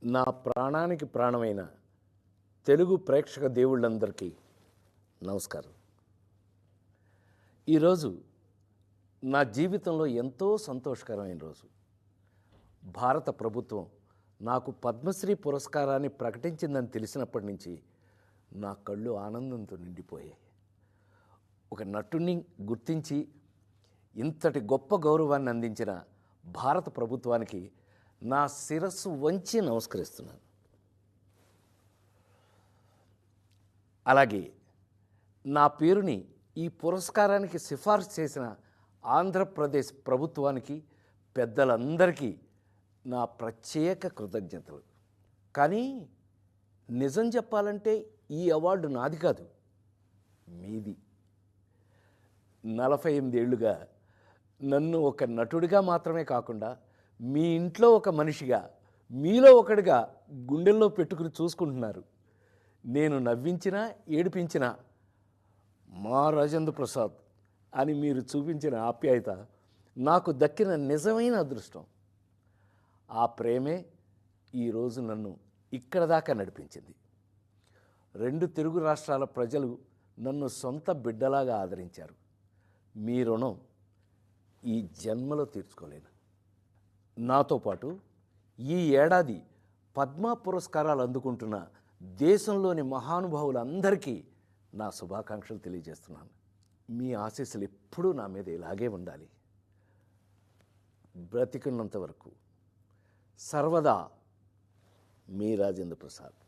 నా ప్రాణానికి ప్రాణమైన తెలుగు ప్రేక్షక దేవుళ్ళందరికీ నమస్కారం. ఈరోజు నా జీవితంలో ఎంతో సంతోషకరమైన రోజు. భారత ప్రభుత్వం నాకు పద్మశ్రీ పురస్కారాన్ని ప్రకటించిందని తెలిసినప్పటి నుంచి నా కళ్ళు ఆనందంతో నిండిపోయాయి. ఒక నటుడిని గుర్తించి ఇంతటి గొప్ప గౌరవాన్ని అందించిన భారత ప్రభుత్వానికి నా శిరస్సు వంచి నమస్కరిస్తున్నాను. అలాగే నా పేరుని ఈ పురస్కారానికి సిఫార్సు చేసిన ఆంధ్రప్రదేశ్ ప్రభుత్వానికి, పెద్దలందరికీ నా ప్రత్యేక కృతజ్ఞతలు. కానీ నిజం చెప్పాలంటే ఈ అవార్డు నాది కాదు, మీది. 48 ఏళ్లుగా నన్ను ఒక నటుడిగా మాత్రమే కాకుండా మీ ఇంట్లో ఒక మనిషిగా, మీలో ఒకడిగా గుండెల్లో పెట్టుకుని చూసుకుంటున్నారు. నేను నవ్వించినా ఏడిపించినా మా రాజేంద్ర ప్రసాద్ అని మీరు చూపించిన ఆప్యాయత నాకు దక్కిన నిజమైన అదృష్టం. ఆ ప్రేమే ఈరోజు నన్ను ఇక్కడ దాకా నడిపించింది. 2 తెలుగు రాష్ట్రాల ప్రజలు నన్ను సొంత బిడ్డలాగా ఆదరించారు. మీ రుణం ఈ జన్మలో తీర్చుకోలేను. నాతో పాటు ఈ ఏడాది పద్మ పురస్కారాలు అందుకుంటున్న దేశంలోని మహానుభావులందరికీ నా శుభాకాంక్షలు తెలియజేస్తున్నాను. మీ ఆశీస్సులు ఎప్పుడూ నా మీద ఇలాగే ఉండాలి. బ్రతికున్నంత వరకు సర్వదా మీ రాజేంద్ర ప్రసాద్.